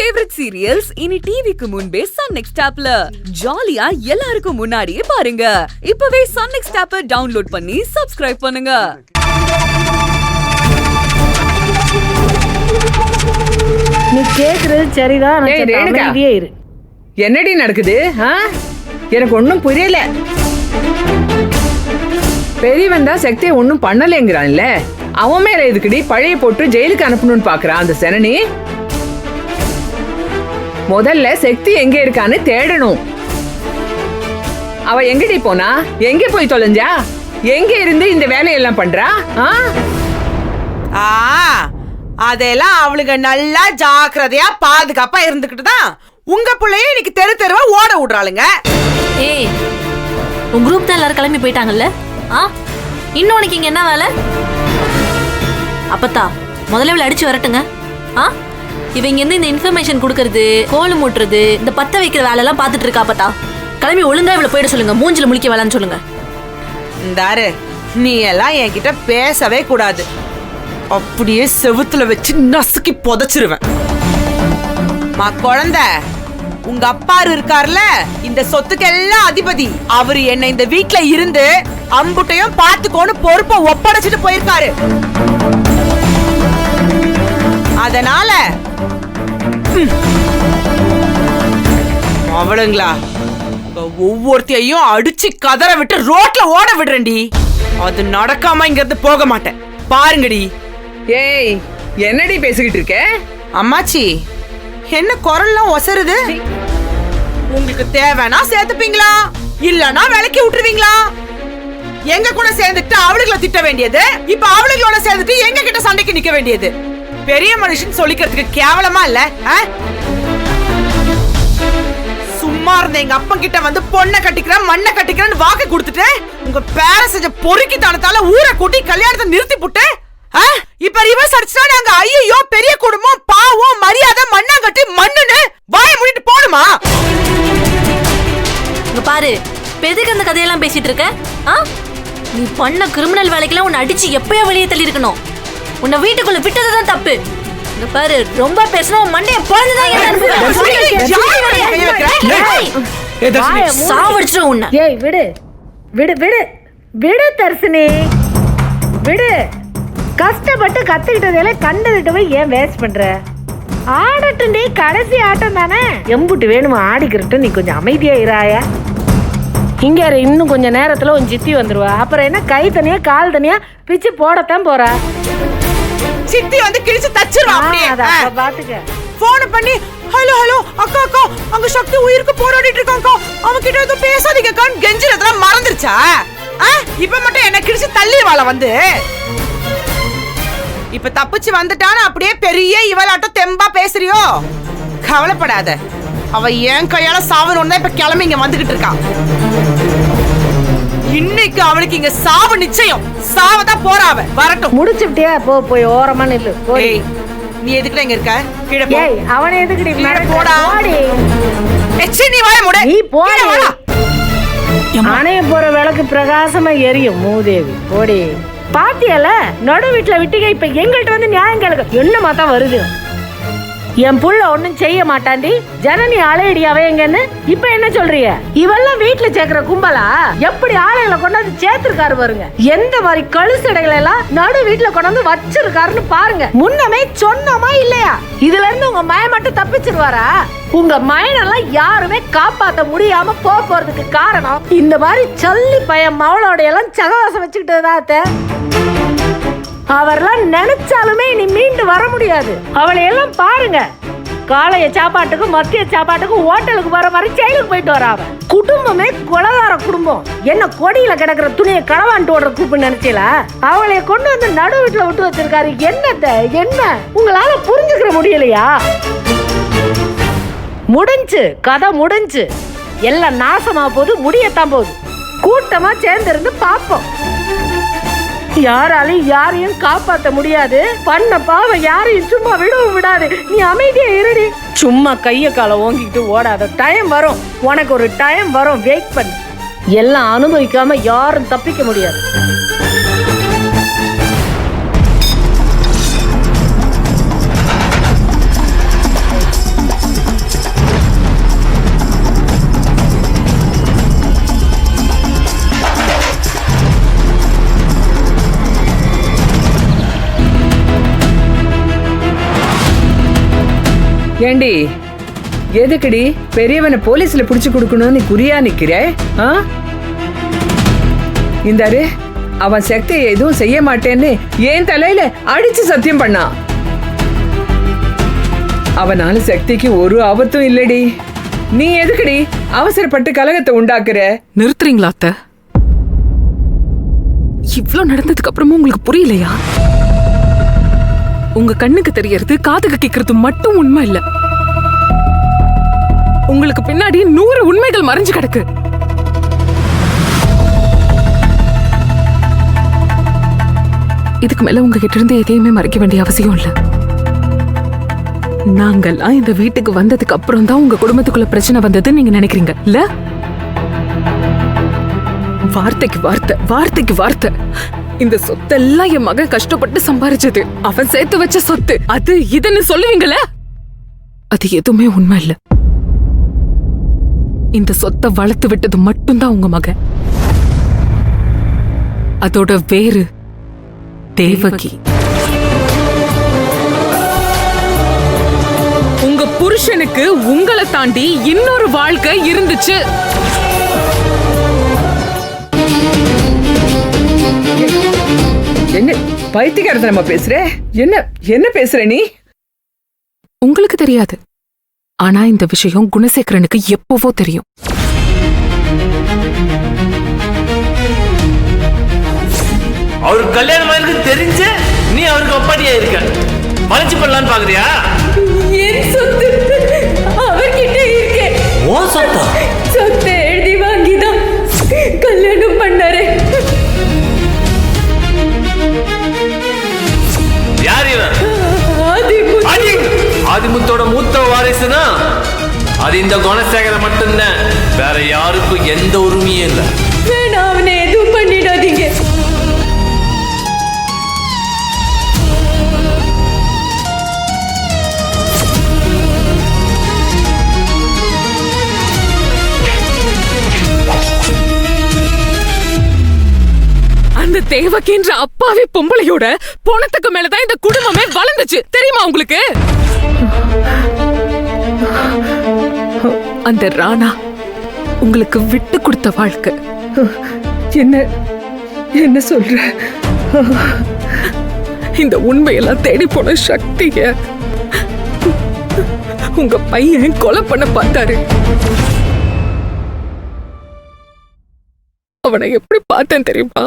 Favourite serials இனி டிவிக்கு முன்பே சன் நெக்ஸ்ட் ஆப்ல ஜாலியா எல்லாருக்கும் முன்னாடியே பாருங்க. இப்பவே சன் நெக்ஸ்ட் ஆப்பை டவுன்லோட் பண்ணி சப்ஸ்கிரைப் பண்ணுங்க. நீ கேக்குறது சரிதான். என்னடி நடக்குது? எனக்கு ஒன்னும் புரியல. பெரியவன் தான் சக்தியை ஒன்னும் பண்ணலங்கிறான்ல, அவன் மேல எதுக்குடி பழைய போட்டு ஜெயிலுக்கு அனுப்பணும்னு பாக்குறான் அந்த சனனி? முதல்ல சக்தி எங்க இருக்கான்னு தேடணும். அவ எங்கடி போனா? எங்க போய் தொலைஞ்சா? எங்க இருந்து இந்த வேலையெல்லாம் பண்றா? அதெல்லாம் அவளுங்க நல்லா ஜாக்கிரதையா பாதுகாப்பா இருந்துகிட்டு தான் உங்க பிள்ளைய இன்னைக்கு தெரு தெருவா ஓட விடுறாளுங்க. ஏய், உங்க குரூப் தான் எல்லாரும் கிளம்பி போயிட்டாங்கல்ல? இன்னொன்னுக்கு இங்க என்ன வேலை? அப்பத்தா முதல்ல இவளை அடிச்சு வரட்டுங்க. இவங்க இருந்து இந்த இன்ஃபர்மேஷன் கொடுக்கறது, கோல் மூட்டுறது, இந்த பத்த வைக்கிற வேலை எல்லாம் பாத்துட்டு இருக்கா. அப்பத்தா கிளம்பி ஒழுங்கா இவளை போயிட சொல்லுங்க. மூஞ்சில முழிக்க வேலைன்னு சொல்லுங்க. இந்தாரு, நீ எல்லாம் என்கிட்ட பேசவே கூடாது. அப்படியே செவுத்துல வச்சு நசுக்கி புதைச்சிருவேன். குழந்தை, உங்க அப்பாரு இருக்காருல, இந்த சொத்துக்கெல்லாம் அதிபதி. அவரு என்ன இந்த வீட்டுல இருந்து அம்புட்டையும் பாத்துக்கோன்னு பொறுப்பை ஒப்படைச்சிட்டு போயிருக்காரு. அதனால அவளுங்களா ஒவ்வொருத்தையும் அடிச்சு கதற விட்டு ரோட்ல ஓட விடுறேன்டி. அது நடக்காம இங்க இருந்து போக மாட்டேன். பாருங்கடி. ஏய், என்னடி பேசிக்கிட்டு இருக்க? அம்மாச்சி, என்ன குரல்லாம் ஒசருது? உங்களுக்கு தேவைன்னா சேர்த்துப்பீங்களா, இல்லன்னா விலக்கி விட்டுருவீங்களா? எங்க கூட சேர்ந்துட்டு அவளுகளை திட்ட வேண்டியது, இப்ப அவளுகளோட சேர்ந்துட்டு எங்க கிட்ட சண்டைக்கு நிக்க வேண்டியது. பெரிய மனுஷன் சொல்லிக்கிறதுக்கு கேவலமா இல்ல? சும்மா இருந்த எங்க அப்பா கிட்ட வந்து பொண்ணை கட்டிக்கிறேன் மண்ணை கட்டிக்கிறேன்னு வாக்கு கொடுத்துட்டு உங்க பேர செஞ்ச பொறுக்கி தனத்தால ஊரை கூட்டி கல்யாணத்தை நிறுத்தி புட்டு இப்ப ரிவர்ஸ் அடிச்சா நாங்க ஐயோ பெரிய குடும்பம் பாவம் மரியாதை மண்ணாங்கட்டி மண்ணுன்னு வாய மூடிட்டு போணுமா? இங்க பாரு, எதுக்கு அந்த கதையெல்லாம் பேசிட்டு இருக்க? நீ பண்ண கிரிமினல் வேலைக்கெல்லாம் உன்னை அடிச்சு எப்பயோ வெளியே தள்ளி இருக்கணும். உன்னை வீட்டுக்குள்ள விட்டதுதான் தப்பு. இங்க பாரு, ரொம்ப பேசினா மண்டைய பொழந்துதான் சாவடிச்சிடும் உன்னை. ஏய், விடு விடு விடு விடு தர்சினி, விடு. கஷ்டப்பட்டு கத்துக்கிட்டதால கண்டதிட்டு போய் ஏன் வேஸ்ட் பண்ற? ஆடட்டும், நீ கடைசி ஆட்டம் தானே. எம்புட்டு வேணுமா ஆடிக்கிறட்டும். நீ கொஞ்சம் அமைதியா இராயா. இங்க இன்னும் கொஞ்ச நேரத்துல உன் சித்தி வந்துருவா. அப்புறம் என்ன, கை தனியா கால் தனியா பிச்சு போடத்தான் போறா. சித்தி வந்து கிழிச்சு தச்சிருவா. அப்படியே பாத்துக்க. போன் பண்ணி ஹலோ ஹலோ அக்கா அக்கா, அங்க சக்தி உயிருக்கு போராடிட்டு இருக்காங்க, அவங்க கிட்ட ஏதோ பேசாதீங்கக்கான்னு கெஞ்சிரதெல்லாம் மறந்துருச்சா? இப்ப மட்டும் என்ன கிழிச்சு தள்ளிடுவாள வந்து. இப்ப தப்பிச்சு வந்துட்டான்னு அப்படியே பெரிய இவளாட்டம் தெம்பா பேசுறியோ? கவலைப்படாத, அவ என் கையால சாவணும்னு தான் இப்ப கிளம்பி இங்க வந்துகிட்டு இருக்கா. இன்னைக்கு அவளுக்கு இங்க சாவு நிச்சயம். சாவதான் போறாவ. வரட்டும். முடிச்சுட்டியா? போய் ஓரமா நில்லு. ஏய், நீ எதுக்குடா இங்க இருக்க? கீழ போ. ஏய், அவனை எதுக்குடி கீழ போடா. நீ வாய மூடு. நீ போடா. அணைய போற விளக்கு பிரகாசமா எரியும் மூதேவி. போடி. பாத்தியல, நடு வீட்டுல விட்டுங்க. இப்ப எங்கள்கிட்ட வந்து நியாயம் கேளுங்க. என்னமா தான் வருது? என் புள்ள ஒண்ணும் செய்ய மாட்டாண்டி, ஜனனி அலையடி அவையங்கன்னு இப்ப என்ன சொல்றீங்க? இவெல்லாம் வீட்டுல சேர்க்கிற கும்பலா? எப்படி ஆலைகளை கொண்டாந்து சேர்த்திருக்காரு பாருங்க. எந்த மாதிரி கழுசடைகளை எல்லாம் நடு வீட்டுல கொண்டாந்து வச்சிருக்காருன்னு பாருங்க. முன்னமே சொன்னமா இல்லையா? இதுல இருந்து உங்க மய மட்டும் தப்பிச்சிருவாரா? உங்க மயனெல்லாம் யாருமே காப்பாத்த முடியாம போறதுக்கு காரணம் இந்த மாதிரி சல்லி பையன் மவளோட எல்லாம் சகவாசம் வச்சுக்கிட்டதா. அவர்லாம் நினைச்சாலுமே இனி மீண்டு வர முடியாது. அவளை எல்லாம் பாருங்க, காலைய சாப்பாட்டுக்கும் மத்திய சாப்பாட்டுக்கும் ஹோட்டலுக்கு போற மாதிரி செயலுக்கு போயிட்டு வராவ. குடும்பமே கொலகார குடும்பம். என்ன கொடியில கிடக்குற துணியை களவாண்டு ஓடுற குரூப் நினைச்சல? அவளைய கொண்டு வந்து நடு வீட்டுல விட்டு வச்சிருக்காரு. என்ன உங்களால புரிஞ்சுக்கிற முடியலையா? முடிஞ்சு கதை முடிஞ்சு, எல்லாம் நாசமா போகுது, முடியத்தான் போகுது. கூட்டமா சேர்ந்து இருந்து பாப்போம். யாராலையும் யாரையும் காப்பாத்த முடியாது. பண்ண பாவம் யாரையும் சும்மா விடவும் விடாது. நீ அமைதியா இருடி. சும்மா கைய கால ஓங்கிட்டு ஓடாத. டைம் வரும், உனக்கு ஒரு டைம் வரும். வெயிட் பண்ணு. எல்லாம் அனுபவிக்காம யாரும் தப்பிக்க முடியாது. ஏண்டி எதுக்குடி பெரியவனை போலீஸ்ல புடிச்சு கொடுக்கணும்னு குறியா நிக்கிற? இந்தாரு, அவன் சக்தியை எதுவும் செய்ய மாட்டேன்னு ஏன் தலையில அடிச்சு சத்தியம் பண்ணான். அவனால சக்திக்கு ஒரு ஆபத்தும் இல்லடி. நீ எதுக்குடி அவசரப்பட்டு கலகத்தை உண்டாக்குற? நிறுத்துறீங்களா அத்தை? இவ்ளோ நடந்ததுக்கு அப்புறமும் உங்களுக்கு புரியலையா? உங்க கண்ணுக்கு தெரியறது காதுக்கு கேட்கறது மட்டும் உண்மை இல்ல. உங்களுக்கு பின்னாடி 100 உண்மைகள் மறைஞ்சு கிடக்கு. இதுக்கு மேல உங்ககிட்ட இருந்து எதையுமே மறைக்க வேண்டிய அவசியம் இல்ல. நாங்கெல்லாம் இந்த வீட்டுக்கு வந்ததுக்கு அப்புறம் தான் உங்க குடும்பத்துக்குள்ள பிரச்சனை வந்ததுன்னு நீங்க நினைக்கிறீங்க இல்ல? வார்த்தைக்கு வார்த்தை, வார்த்தைக்கு வார்த்தை. இந்த சொத்தெல்லாம் என் மகன் கஷ்டப்பட்டு சம்பாரிச்சது, அவன் சேர்த்து வச்ச சொத்து. அது இதுன்னு சொல்லுவீங்கள? அது எதுவுமே உண்மை இல்ல. இந்த சொத்தை வளர்த்து விட்டது மட்டும்தான் உங்க மகன். அதோட வேறு தேவகி. உங்க புருஷனுக்கு உங்களை தாண்டி இன்னொரு வாழ்க்கை இருந்துச்சு. என்ன பைத்தியக்காரத்தனமா பேசுற? என்ன பேசுற நீ? உங்களுக்கு தெரியாது, ஆனா இந்த விஷயம் குணசேகரனுக்கு எப்பவோ தெரியும். அவருக்கு கல்யாணம் ஆயிருக்கு தெரிஞ்சு நீ அவருக்கு ஒப்பாட்டியா இருக்க. மறைச்சு பண்ணலான்னு பாக்குறியா? என் சொத்து அவர்கிட்ட இருக்கே. ஓ சொத்தா? சொத்தை எழுதி வாங்கிதான் கல்யாணம் பண்ணாரு. யார் இவன்? ஆதிமுத்தோட மூத்த வாரிசுனா அது இந்த குணசேகரன் மட்டும்தான். வேற யாருக்கும் எந்த உரிமையும் இல்லை. வேணாம், அவனை எதுவும் பண்ணிடாதீங்க. அந்த தேவகின்ற அப்பாவி பொம்பளையோட போனத்துக்கு மேலதான் இந்த குடும்பமே வளர்ந்துச்சு தெரியுமா உங்களுக்கு? அந்த ராணா உங்களுக்கு விட்டு கொடுத்த வாழ்க்கை. என்ன சொல்ற? இந்த உண்மையெல்லாம் தேடி போன சக்திய உங்க பையன் கொலை பண்ண பார்த்தாரு. அவனை எப்படி பார்த்தேன் தெரியுமா?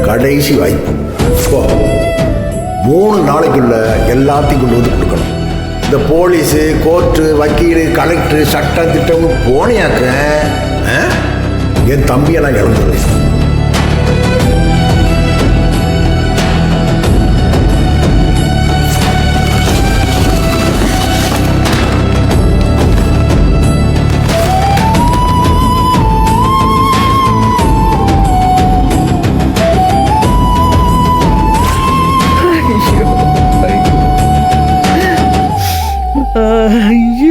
கடைசி வாய்ப்பு. இப்போ 3 நாளைக்குள்ள எல்லாத்தையும் கொண்டு வந்து கொடுக்கணும். இந்த போலீஸு, கோர்ட்டு, வக்கீல், கலெக்டர், சட்டம் திட்டம் போனியாக்க என் தம்பியை நான் இழந்துடுவேன்.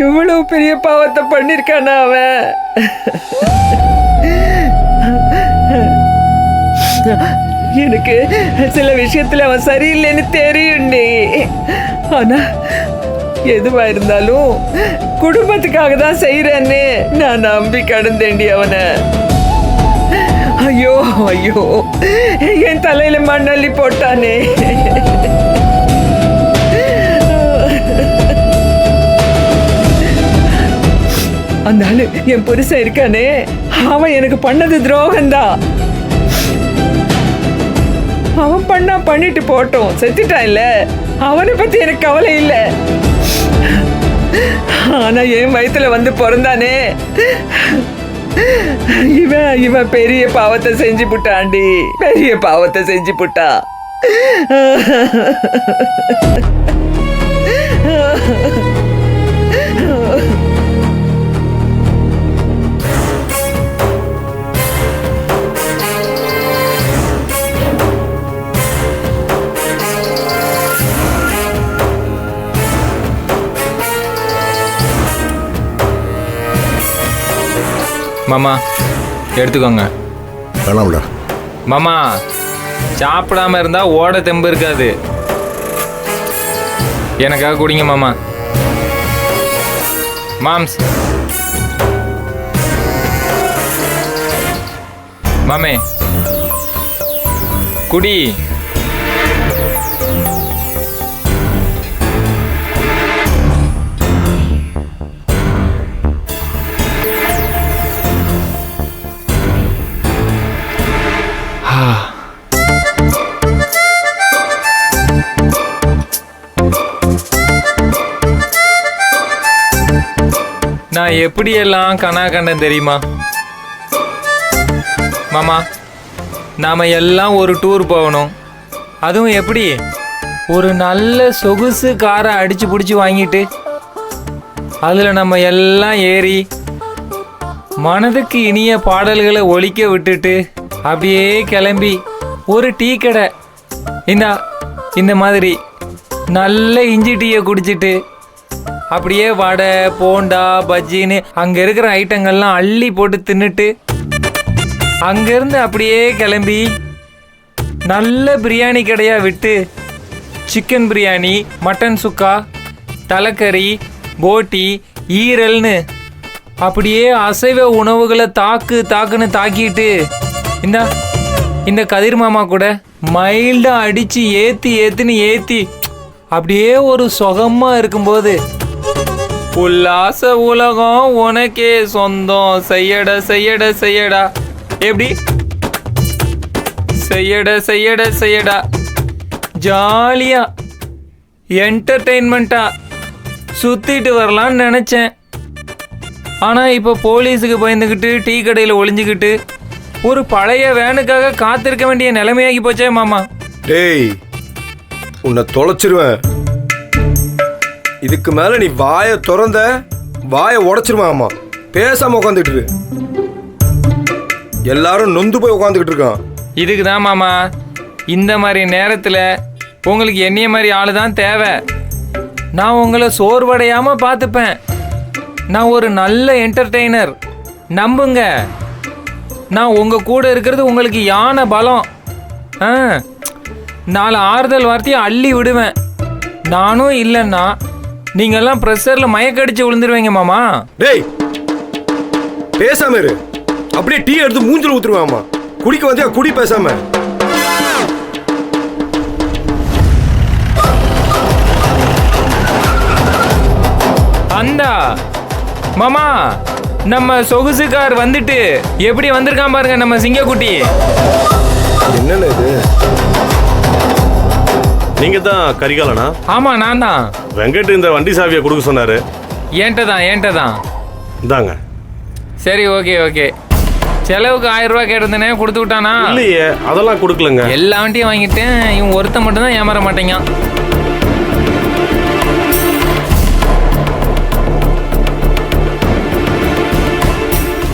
இவ்வளவு பெரிய பாவத்தை பண்ணிருக்கானா அவன்? எனக்கு சில விஷயத்துல அவன் சரியில்லைன்னு தெரியும்டி. ஆனா எதுவா இருந்தாலும் குடும்பத்துக்காக தான் செய்யறேன்னு நான் நம்பி கடந்தேண்டி அவனை. ஐயோ ஐயோ, என் தலையில மண்ணள்ளி போட்டானே. அந்த ஆளு என் புருஷன் இருக்கானே, அவன் எனக்கு பண்ணது துரோகம்தான். அவன் பண்ணா பண்ணிட்டு போட்டோம், செத்துட்டான் இல்ல, அவனை பத்தி எனக்கு கவலை இல்ல. ஆனா என் வயித்துல வந்து பிறந்தானே, இவன் பெரிய பாவத்தை செஞ்சு புட்டாண்டி, பெரிய பாவத்தை செஞ்சு புட்டா. மாமா எடுத்துக்கோங்க. வேணாம்டா. மாமா சாப்பிடாம இருந்தா ஓட தெம்பு இருக்காது. எனக்காக குடிங்க மாமா. மாம்ஸ் மாமே குடி. நான் எப்படியெல்லாம் கனா கண்டேன் தெரியுமா மாமா? நாம எல்லாம் ஒரு டூர் போகணும். அதுவும் எப்படி? ஒரு நல்ல சொகுசு காரை அடிச்சு பிடிச்சி வாங்கிட்டு அதில் நம்ம எல்லாம் ஏறி மனதுக்கு இனிய பாடல்களை ஒலிக்க விட்டுட்டு அப்படியே கிளம்பி ஒரு டீ கடை இந்த மாதிரி நல்ல இஞ்சி டீயை குடிச்சிட்டு அப்படியே வடை போண்டா பஜ்ஜின்னு அங்கே இருக்கிற ஐட்டங்கள்லாம் அள்ளி போட்டு தின்னுட்டு அங்கேருந்து அப்படியே கிளம்பி நல்ல பிரியாணி கடையாக விட்டு சிக்கன் பிரியாணி, மட்டன் சுக்கா, தலைக்கறி, போட்டி, ஈரல்னு அப்படியே அசைவ உணவுகளை தாக்குன்னு தாக்கிட்டு இந்த கதிர் மாமா கூட மைல்டாக அடித்து ஏற்றி அப்படியே ஒரு சுகமாக இருக்கும்போது உல்லாச உலகம் உனக்கே சொந்தம் செய்யடா எப்படி செய்யடா ஜாலியா என்டர்டெயின்மெண்ட்டா சுத்திட்டு வரலான்னு நினைச்சேன். ஆனா இப்ப போலீஸுக்கு பயந்துக்கிட்டு டீ கடையில ஒளிஞ்சுக்கிட்டு ஒரு பழைய வேனுக்காக காத்திருக்க வேண்டிய நிலைமையாகி போச்சே மாமா. டேய் உன்னை தொலைச்சிருவேன். இதுக்கு மேல நீ வாயை திறந்த வாயை உடைச்சிருவேன். ஆமா பேசாம உட்காந்துட்டு இரு. எல்லாரும் நொந்து போய் உட்காந்துக்கிட்டு இருக்கான். இதுக்கு தான் மாமா இந்த மாதிரி நேரத்தில் உங்களுக்கு என்னைய மாதிரி ஆளு தான் தேவை. நான் உங்களை சோர்வடையாம பார்த்துப்பேன். நான் ஒரு நல்ல என்டர்டெய்னர், நம்புங்க. நான் உங்க கூட இருக்கிறது உங்களுக்கு யானை பலம். 4 ஆறுதல் வார்த்தையை அள்ளி விடுவேன். நானும் இல்லைன்னா நீங்கெல்லாம் ப்ரெஷர்ல மயக்கடிச்சு விழுந்துருவீங்க மாமா. டேய் பேசாம இரு. அப்படியே டீ எடுத்து மூஞ்சில ஊத்துருவாமா. குடிக்க வந்தியா குடி பேசாம. அந்தா மாமா நம்ம சொகுசு கார் வந்துட்டு எப்படி வந்திருக்கான் பாருங்க நம்ம சிங்கக்குட்டி. என்னன்னு இது? நீங்க தான் கரிகாலனா? ஆமா நான் தான். வெங்கட் இந்த வண்டி சாவியை கொடுக்க சொன்னாரு. ஏன்ட்ட தான். இந்தாங்க. சரி ஓகே. செலவுக்கு 1000 ரூபாய் கேட்டிருந்தேனே கொடுத்து விட்டானா? இல்லையே அதெல்லாம் கொடுக்கலங்க. எல்லா வண்டியும் வாங்கிட்டேன். இவன் ஒருத்த மட்டும் தான் ஏமாற மாட்டேங்க.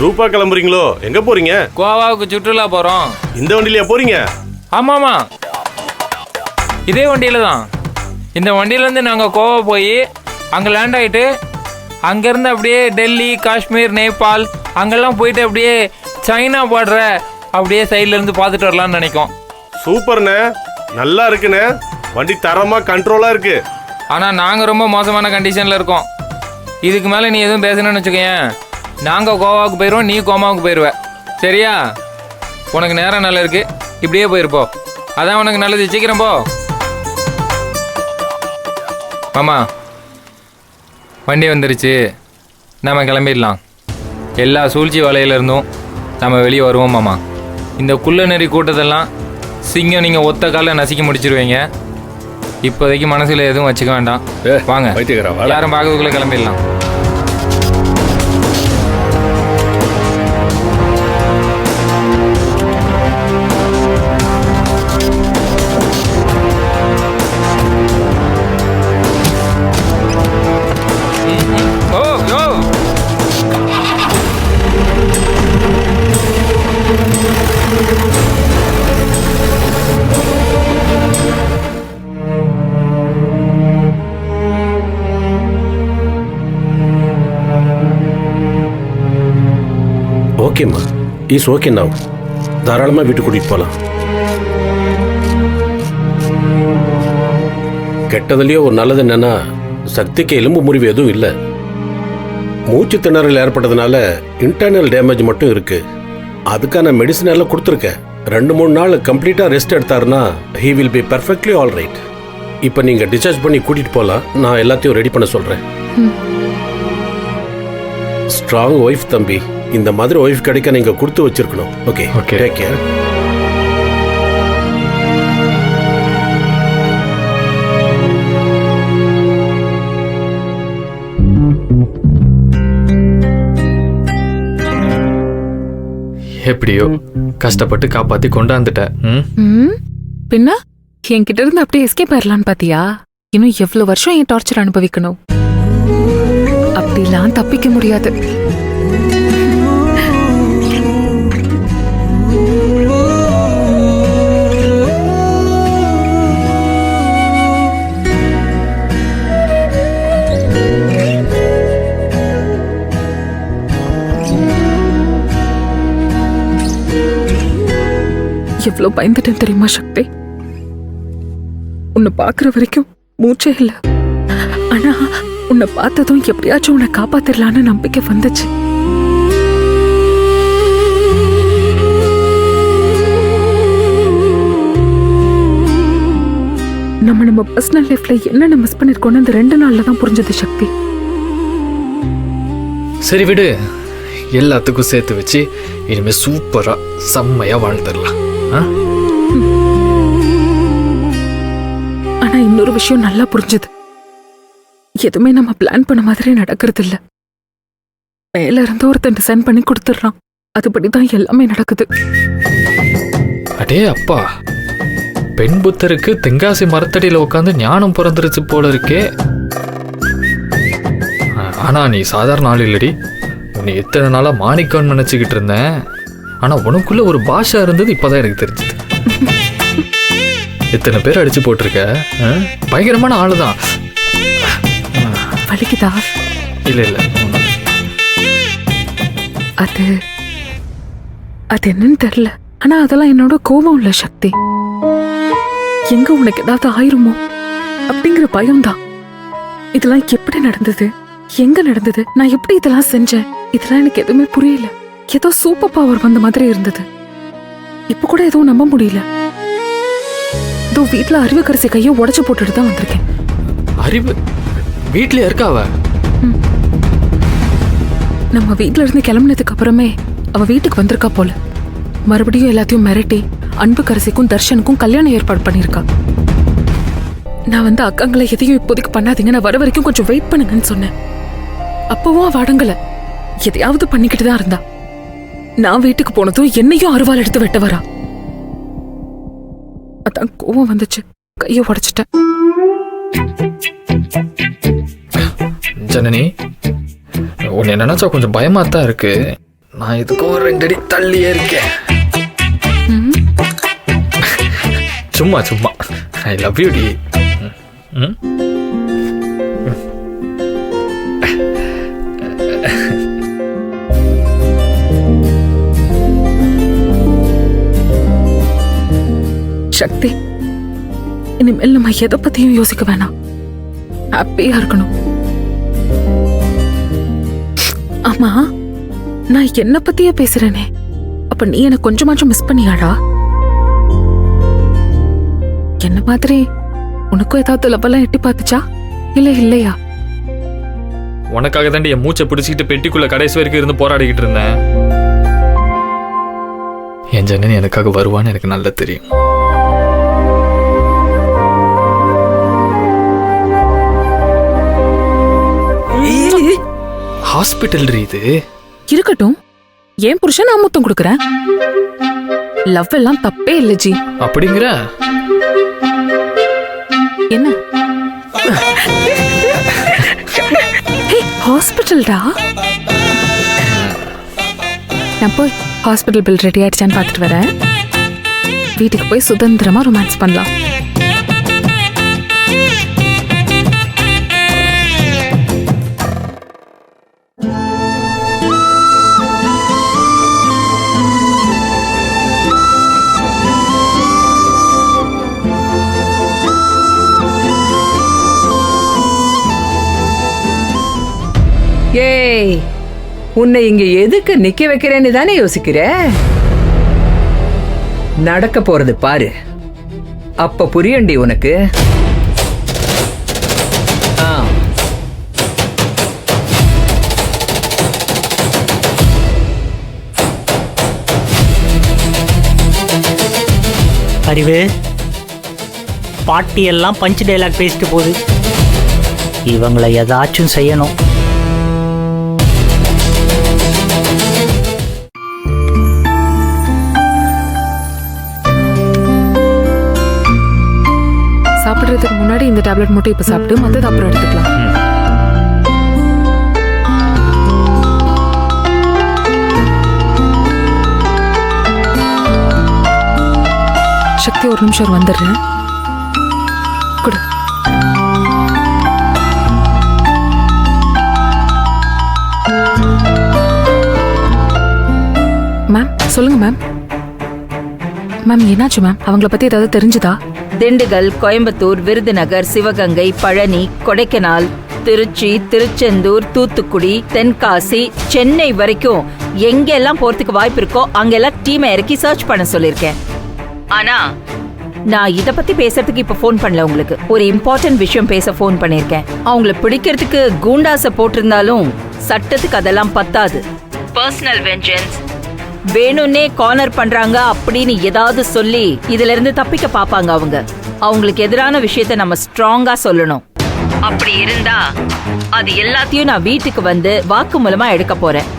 ரூபா கிளம்புறீங்களோ? எங்க போறீங்க? கோவாவுக்கு சுற்றுலா போறோம். இந்த வண்டியிலயா போறீங்க? ஆமாமா இதே வண்டியில தான். இந்த வண்டியிலேருந்து நாங்கள் கோவா போய் அங்கே லேண்ட் ஆகிட்டு அங்கேருந்து அப்படியே டெல்லி, காஷ்மீர், நேபாள் அங்கெல்லாம் போயிட்டு அப்படியே சைனா பார்டர அப்படியே சைட்லேருந்து பார்த்துட்டு வரலான்னு நினைக்கும். சூப்பர்ண்ணே, நல்லா இருக்குண்ணே. வண்டி தரமாக கண்ட்ரோலாக இருக்கு. ஆனால் நாங்கள் ரொம்ப மோசமான கண்டிஷனில் இருக்கோம். இதுக்கு மேலே நீ எதுவும் பேசணும்னு வச்சுக்கோயேன், நாங்கள் கோவாவுக்கு போயிடுவோம், நீ கோமாவுக்கு போயிடுவ. சரியா? உனக்கு நேரம் நல்லா இருக்கு, இப்படியே போயிருப்போ. அதான் உனக்கு நல்லது. சீக்கிரம் போ மாமா. வண்டி வந்துருச்சு, நம்ம கிளம்பிடலாம். எல்லா சூழ்ச்சி வலையிலிருந்தும் நம்ம வெளியே வருவோம் மாமா. இந்த குள்ள நெறி கூட்டத்தெல்லாம் சிங்கம் நீங்கள் ஒத்த காலில் நசுக்கி முடிச்சிருவீங்க. இப்போதைக்கு மனசில் எதுவும் வச்சுக்க வேண்டாம். வாங்க, யாரும் பார்க்கறதுக்குள்ளே கிளம்பிடலாம். ஓகேம்மா, இஸ் ஓகே now. தாராளமாக வீட்டுக்கு கூட்டிகிட்டு போகலாம். கெட்டதுலேயோ ஒரு நல்லது என்னன்னா சக்திக்கு எலும்பு முறிவு எதுவும் இல்லை. மூச்சு திணறல் ஏற்பட்டதுனால இன்டர்னல் டேமேஜ் மட்டும் இருக்கு. அதுக்கான மெடிசன் எல்லாம் கொடுத்துருக்கேன். 2-3 நாள் கம்ப்ளீட்டாக ரெஸ்ட் எடுத்தாருன்னா he will be perfectly all right. இப்போ நீங்கள் டிஸ்சார்ஜ் பண்ணி கூட்டிகிட்டு போகலாம். நான் எல்லாத்தையும் ரெடி பண்ண சொல்கிறேன். ஸ்ட்ராங் ஒய்ஃப் தம்பி. இந்த மாதிரி ஒய்ஃப் கிடைக்க நீங்கள் கொடுத்து வச்சிருக்கணும். Okay, take care. எப்படியோ கஷ்டப்பட்டு காப்பாத்தி கொண்டாந்துட்டேன். பின்ன என்கிட்ட இருந்து அப்படியே எஸ்கேப் ஆயிரலான்னு பாத்தியா? இன்னும் எவ்வளவு வருஷம் என் டார்ச்சர் அனுபவிக்கணும்? அப்படிலாம் தப்பிக்க முடியாது. எவ்வளவு பயந்துட்டேன் தெரியுமா சக்தி? உன்னை பாக்குற வரைக்கும் மூச்சே இல்ல. ஆனா உன்னை பார்த்ததும் எப்படியாச்சும் உன்னை காப்பாத்திரலான்னு நம்பிக்கை வந்துச்சு. நம்ம பர்சனல் லைஃப்ல என்ன மிஸ் பண்ணிருக்கோம்னு இந்த 2 நாள்ல தான் புரிஞ்சது சக்தி. சரி விடு, எல்லாத்துக்கும் சேர்த்து வச்சு இனிமே சூப்பரா செம்மையா வாழ்ந்துடலாம். ஆனா இன்னொரு விஷயம் நல்லா புரிஞ்சது. எதுவுமே நம்ம பிளான் பண்ண மாதிரி நடக்கிறது இல்ல. மேல இருந்து ஒருத்தன் டிசைன் பண்ணி கொடுத்துடுறான். அதுபடிதான் எல்லாமே நடக்குது. அடே அப்பா, பெண் புத்தருக்கு தென்காசி மரத்தடியில உட்காந்து ஞானம் பிறந்துருச்சு போல இருக்கே. ஆனா நீ சாதாரண ஆள் இல்லடி. உன்னை எத்தனை நாளா மாணிக்கம்னு நினைச்சுக்கிட்டு இருந்தேன். ஆனா உனக்குள்ள ஒரு பாஷா இருந்தது இப்பதான் எனக்கு தெரிஞ்சது. எத்தனை பேர் அடிச்சு போட்டிருக்க. பயங்கரமான ஆளுதான். வலிக்குதா? இல்ல இல்ல, அது என்னன்னு தெரியல. ஆனா அதெல்லாம் என்னோட கோபம் இல்ல சக்தி. எங்க உனக்கு ஏதாவது ஆயிருமோ அப்படிங்கிற பயம்தான். இதெல்லாம் எப்படி நடந்தது, எங்க நடந்தது, நான் எப்படி இதெல்லாம் செஞ்சேன், இதெல்லாம் எனக்கு எதுவுமே புரியல. ஏதோ சூப்பர் பவர் வந்த மாதிரி இருந்தது. இப்ப கூட எதுவும் நம்ப முடியல. இதோ வீட்டுல அறிவுக்கரசி கையை உடைச்சு போட்டுட்டு தான் வந்திருக்கேன். அறிவு வீட்லயே இருக்காவ? நம்ம வீட்டுல இருந்து கிளம்பினதுக்கு அப்புறமே அவ வீட்டுக்கு வந்திருக்கா போல. மறுபடியும் எல்லாத்தையும் மிரட்டி அன்புக்கரசிக்கும் தர்ஷனுக்கும் கல்யாணம் ஏற்பாடு பண்ணிருக்கா. நான் வந்து அக்காங்களை எதையும் இப்போதைக்கு பண்ணாதீங்க, நான் வர வரைக்கும் கொஞ்சம் வெயிட் பண்ணுங்கன்னு சொன்னேன். அப்பவும் அவ அடங்கல, எதையாவது பண்ணிக்கிட்டு தான் இருந்தா. நான் வீட்டுக்கு போனதும் என்னையும் அருவாள் எடுத்து வெட்ட வரா. அதான் கோவம் வந்துச்சு, கையை உடைச்சிட்டேன். ஜனனி, உன்னை நினைச்சா கொஞ்சம் பயமா தான் இருக்கு. நான் இதுக்கும் ஒரு 2 அடி தள்ளியே இருக்கேன். சும்மா சும்மா, ஐ லவ் யூ டி. சக்தி, இனிமேல் நம்ம எதை பத்தியும் யோசிக்க வேணாம். ஹாப்பியா இருக்கணும். ஆமா, நான் என்ன பத்தியே பேசுறேனே, அப்ப நீ எனக்கு கொஞ்சமாச்சும் மிஸ் பண்ணியாடா? என்ன மாதிரி உனக்கும் ஏதாவது லெவலாம் எட்டி பார்த்துச்சா? இல்லையா? உனக்காக தாண்டி என் மூச்சை பிடிச்சிக்கிட்டு பெட்டிக்குள்ள கடைசி வரைக்கும் இருந்து போராடிக்கிட்டு இருந்தேன். என் ஜனனி எனக்காக வருவான்னு எனக்கு நல்லா தெரியும். ஹாஸ்பிட்டல் இது இருக்கட்டும். ஏன் புருஷன் நான் முத்தம் கொடுக்கறேன். லவ் எல்லாம் தப்பே இல்ல ஜி. அப்படிங்கிற என்ன? ஹாஸ்பிட்டல்டா. நான் போய் ஹாஸ்பிட்டல் பில் ரெடி ஆயிடுச்சான்னு பார்த்துட்டு வரேன். வீட்டுக்கு போய் சுதந்திரமா ரொமான்ஸ் பண்ணலாம். ஏய், உன்னை இங்க எதுக்கு நிக்க வைக்கிறேன்னு தானே யோசிக்கிற? நடக்க போறது பாரு, அப்ப புரியண்டி உனக்கு. ஆ. அறிவு, பாட்டி எல்லாம் பஞ்ச் டைலாக் பேசிட்டு போகுது. இவங்களை ஏதாச்சும் செய்யணும். சாப்பிடுறதுக்கு முன்னாடி இந்த டேப்லெட் மட்டும் இப்ப சாப்பிட்டு மத்தது அப்புறம் எடுத்துக்கலாம். சக்தி ஒரு நிமிஷம் வந்துடுறேன். குடு. மேம் சொல்லுங்க மேம். மேம் என்னாச்சு மேம்? அவங்கள பத்தி ஏதாவது தெரிஞ்சுதா? திண்டுக்கல், கோயம்புத்தூர், விருதுநகர், சிவகங்கை, பழனி, கொடைக்கானல், திருச்சி, திருச்செந்தூர், தூத்துக்குடி, தென்காசி, சென்னை வரைக்கும் எங்கெல்லாம் போறதுக்கு வாய்ப்பு இருக்கோ அங்கெல்லாம் டீமை இறக்கி சர்ச் பண்ண சொல்லியிருக்கேன். ஆனா நான் இத பத்தி பேசுறதுக்கு இப்ப போன் பண்ணல. உங்களுக்கு ஒரு இம்பார்ட்டன்ட் விஷயம் பேச போன் பண்ணிருக்கேன். அவங்கள பிடிக்கிறதுக்கு கூண்டாச போட்டிருந்தாலும் சட்டத்துக்கு அதெல்லாம் பத்தாது. பர்சனல் வெஞ்சன்ஸ், வேணும்னே கார்னர் பண்றாங்க அப்படின்னு ஏதாவது சொல்லி இதுல இருந்து தப்பிக்க பாப்பாங்க. அவங்களுக்கு எதிரான விஷயத்த நம்ம ஸ்ட்ராங்கா சொல்லணும். அப்படி இருந்தா அது எல்லாத்தையும் நான் வீட்டுக்கு வந்து வாக்கு மூலமா எடுக்க போறேன்.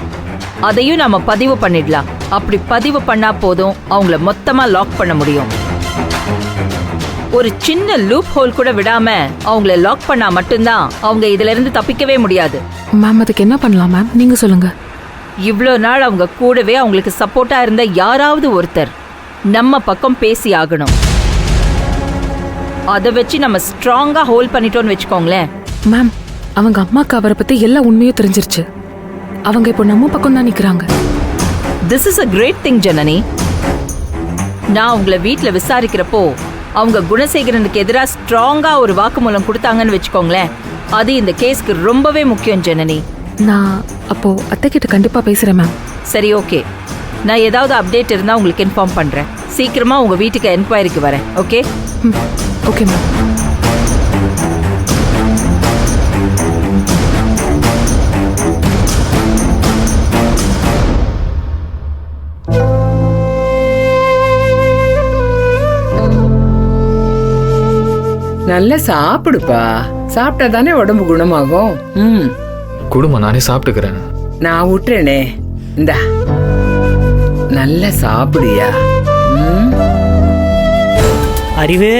அதையும் நம்ம பதிவு பண்ணிடலாம். அப்படி பதிவு பண்ணா போதும், அவங்கள மொத்தமா லாக் பண்ண முடியும். ஒரு சின்ன லூப் ஹோல் கூட விடாம அவங்கள லாக் பண்ணா மட்டும்தான் அவங்க இதுல இருந்து தப்பிக்கவே முடியாது. மேம் அதுக்கு என்ன பண்ணலாம் மேம்? நீங்க சொல்லுங்க. இவ்ளோ நாள் அவங்க கூடவே அவங்களுக்கு சப்போர்ட்டா இருந்த யாராவது ஒருத்தர் நம்ம பக்கம் பேசி ஆகணும். அதை வச்சு நம்ம ஸ்ட்ராங்கா ஹோல்ட் பண்ணிட்டோம்னு வச்சுக்கோங்களேன். மேம் அவங்க அம்மாக்கு அவரை பத்தி எல்லா உண்மையும் தெரிஞ்சிருச்சு. அவங்க இப்போ நம்ம பக்கம் தான் நிக்கிறாங்க. This is a great thing Janani. நான் உங்களை வீட்டுல விசாரிக்கிறப்போ அவங்க குணசேகரனுக்கு எதிராக ஸ்ட்ராங்கா ஒரு வாக்குமூலம் கொடுத்தாங்கன்னு வச்சுக்கோங்களேன். அது இந்த கேஸ்க்கு ரொம்பவே முக்கியம் ஜனனி. நான் அப்போ அத்தை கிட்ட கண்டிப்பா பேசுறேன் மேம். சரி, ஓகே. நான் ஏதாவது அப்டேட் இருந்தா உங்களுக்கு இன்ஃபார்ம் பண்றேன். சீக்கிரமா உங்க வீட்டுக்கு என்கொயரிக்கு வரேன். ஓகே? Okay ma'am. நல்லா சாப்பிடுப்பா. சாப்பிட்டா தானே உடம்பு குணமாகும். குடும்பம் நானே சாப்பிட்டுக்கிறேன். நான் விட்டுறேனே. இந்தா நல்லா சாப்பிடுயா. அறிவு,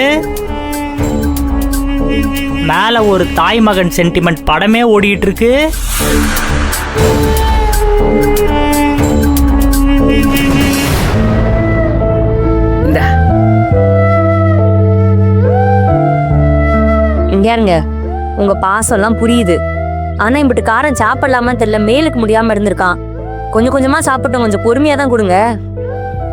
மேல ஒரு தாய் மகன் சென்டிமெண்ட் படமே ஓடிட்டு இருக்கு. இங்க உங்க பாசம் எல்லாம் புரியுது. ஆனா இப்படி காரம் சாப்பிடலாமான்னு தெரியல. மேலுக்கு முடியாம இருந்திருக்கான். கொஞ்சம் கொஞ்சமா சாப்பிட்டோம். கொஞ்சம் பொறுமையா தான் கொடுங்க.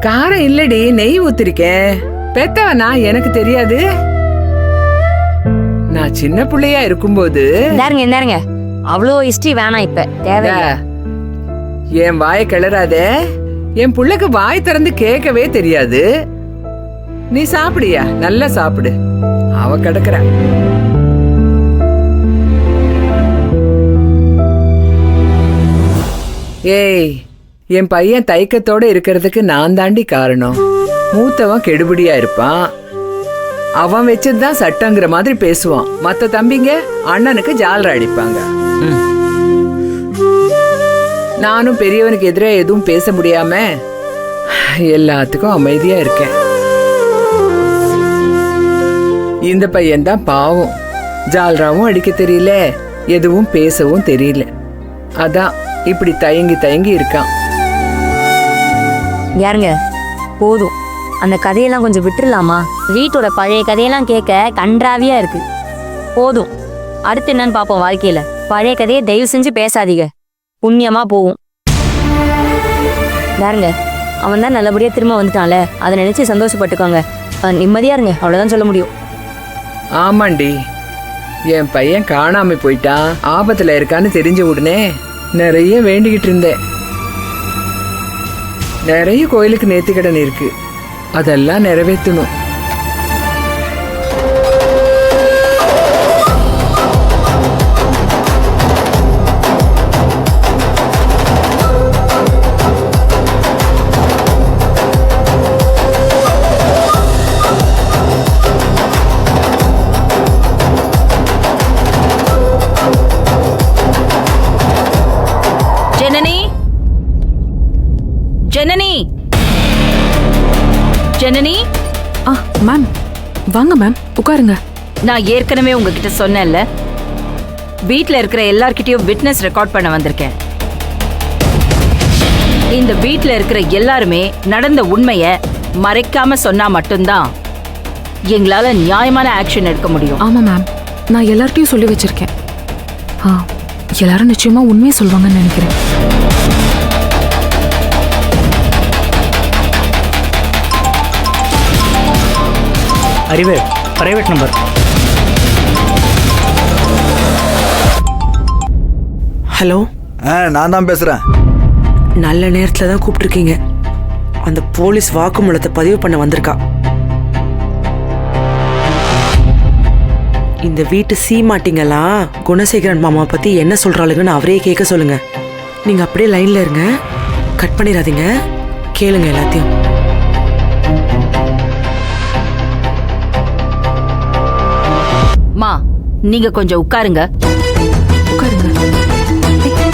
காரம் இல்லடி, நெய் ஊத்திருக்கேன். பெத்தவனா எனக்கு தெரியாது. நான் சின்ன பிள்ளையா இருக்கும்போது. இந்தாருங்க அவ்வளோ ஹிஸ்டரி வேணாம். இப்ப தேவை. என் வாயை கிளறாத. என் புள்ளைக்கு வாய் திறந்து கேட்கவே தெரியாது. நீ சாப்பிடியா? நல்லா சாப்பிடு. அவ கிடக்குற. ஏய், என் பையன் தயக்கத்தோட இருக்கிறதுக்கு நான் தாண்டி காரணம். மூத்தவன் கெடுபடியா இருப்பான். அவன் வச்சதுதான் சட்டங்கிற மாதிரி பேசுவான். மத்த தம்பிங்க அண்ணனுக்கு ஜாலரை அடிப்பாங்க. நானும் பெரியவனுக்கு எதிராக எதுவும் பேச முடியாம எல்லாத்துக்கும் அமைதியா இருக்கேன். இந்த பையன் தான் பாவம். ஜாலராவும் அடிக்க தெரியல, எதுவும் பேசவும் தெரியல. அதான் இப்படி தயங்கி தயங்கி இருக்கான். யாருங்க போதும், அந்த கதையெல்லாம் கொஞ்சம் விட்டுடலாமா? வீட்டோட பழைய கதையெல்லாம் கேட்க கன்றாவியா இருக்கு. போதும், அடுத்து என்னன்னு பாப்போம். வாழ்க்கையில பழைய கதையை தயவு செஞ்சு பேசாதீங்க. புண்ணியமா போவும். யாருங்க அவன் தான் நல்லபடியா திரும்ப வந்துட்டான்ல, அதை நினைச்சு சந்தோஷப்பட்டுக்கோங்க. நிம்மதியா இருங்க, அவ்வளவுதான் சொல்ல முடியும். ஆமாண்டி, என் பையன் காணாம போயிட்டான், ஆபத்துல இருக்கான்னு தெரிஞ்ச உடனே நிறைய வேண்டிக்கிட்டு இருந்தேன். நிறைய கோயிலுக்கு நேர்த்திக்கடன் இருக்கு, அதெல்லாம் நிறைவேற்றணும். ஜனனி, ஜனனி, ஜனனி. மேம் வாங்க மேம், உட்காருங்க. நான் ஏற்கனவே உங்ககிட்ட சொன்னேன்ல, வீட்ல இருக்கிற எல்லார்கிட்டயும் விட்னஸ் ரெக்கார்ட் பண்ண வந்திருக்கேன். இந்த வீட்ல இருக்கிற எல்லாருமே நடந்த உண்மைய மறைக்காம சொன்னா மட்டும்தான் எங்களால நியாயமான ஆக்ஷன் எடுக்க முடியும். ஆமா மேம், நான் எல்லார்ட்டையும் சொல்லி வச்சிருக்கேன். எல்லாரும் நிச்சயமா உண்மையை சொல்வாங்கன்னு நினைக்கிறேன். அறிவு, பிரைவேட் நம்பர். ஹலோ. நான் தான் பேசுறேன். நல்ல நேரத்துல தான் கூப்பிட்டுருக்கீங்க. அந்த போலீஸ் வாக்குமூலத்தை பதிவு பண்ண வந்திருக்கா. இந்த வீட்டு சீமாட்டிங்கெல்லாம் குணசேகரன் மாமா பத்தி என்ன சொல்றாளுங்கன்னு அவரே கேட்க சொல்லுங்க. நீங்க அப்படியே லைன்ல இருங்க, கட் பண்ணிடாதீங்க, கேளுங்க எல்லாத்தையும். மா, நீங்க கொஞ்சம் உட்காருங்க. உட்காருங்க.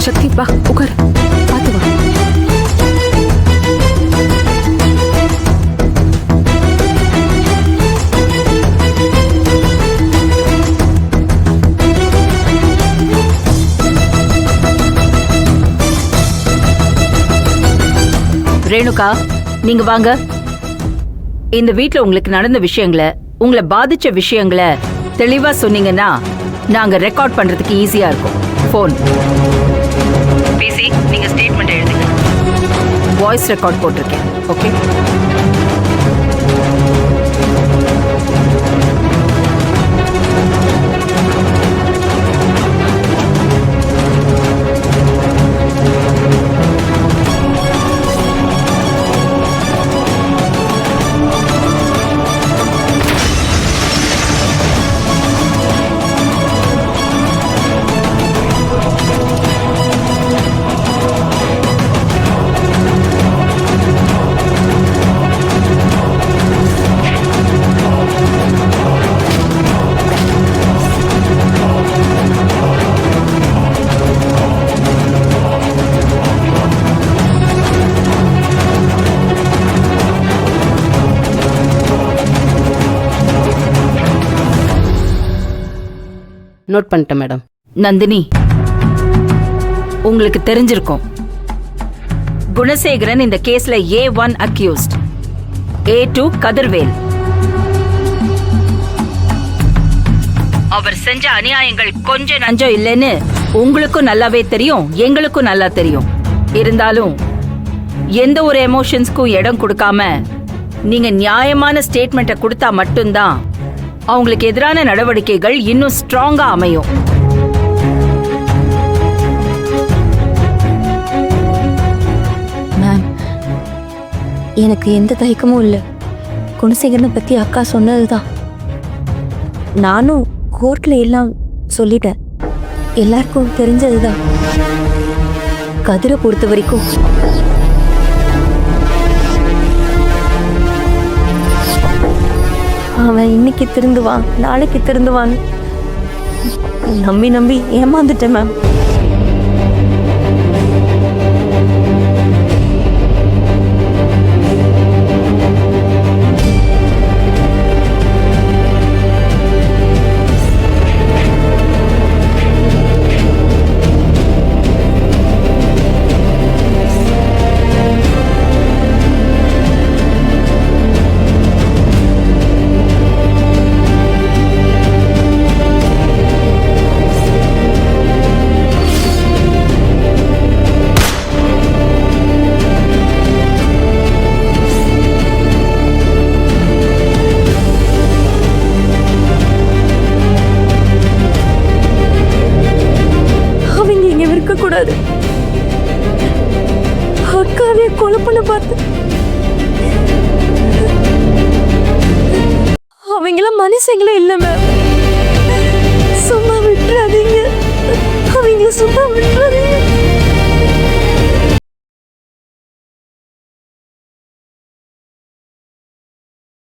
சக்தி வா உட்காரு, பார்த்து வா. ரேணுகா, நீங்க வாங்க. இந்த வீட்ல உங்களுக்கு நடந்த விஷயங்களை, உங்களை பாதிச்ச விஷயங்களை தெளிவா சொன்னீங்கன்னா நாங்க ரெக்கார்ட் பண்றதுக்கு ஈஸியா இருக்கும். போன் பேசி நீங்க ஸ்டேட்மெண்ட் எழுதுங்க. வாய்ஸ் ரெக்கார்ட் போட்டிருக்கேன். ஓகே. நோட் பண்ணிட்டேன் மேடம். நந்தினி, உங்களுக்கு தெரிஞ்சிருக்கும், குணசேகரன் இந்த கேஸ்ல A1 அக்யூஸ்ட், A2 கதிர்வேல். அவர் செஞ்ச அநியாயங்கள் கொஞ்சம் நஞ்சம் இல்லைன்னு உங்களுக்கும் நல்லாவே தெரியும், எங்களுக்கும் நல்லா தெரியும். இருந்தாலும் எந்த ஒரு எமோஷன்ஸ்க்கும் இடம் கொடுக்காம நீங்க நியாயமான ஸ்டேட்மெண்ட்டை கொடுத்தா மட்டும்தான் அவங்களுக்கு எதிரான நடவடிக்கைகள் இன்னும் ஸ்ட்ராங்கா அமையும். மேம், எனக்கு எந்த தயக்கமும் இல்லை. குணசேகரனை பத்தி அக்கா சொன்னதுதான். நானும் கோர்ட்ல எல்லாம் சொல்லிட்டேன், எல்லாருக்கும் தெரிஞ்சதுதான். கதிரை பொறுத்த வரைக்கும் அவன் இன்னைக்கு திருந்துவான், நாளைக்கு திருந்துவான் நம்பி நம்பி ஏமாந்துட்டேன் மேம். மனுஷங்களே இல்ல மேம். சும்மா விட்டுறாதீங்க, அவங்க சும்மா விட்டுறாதீங்க.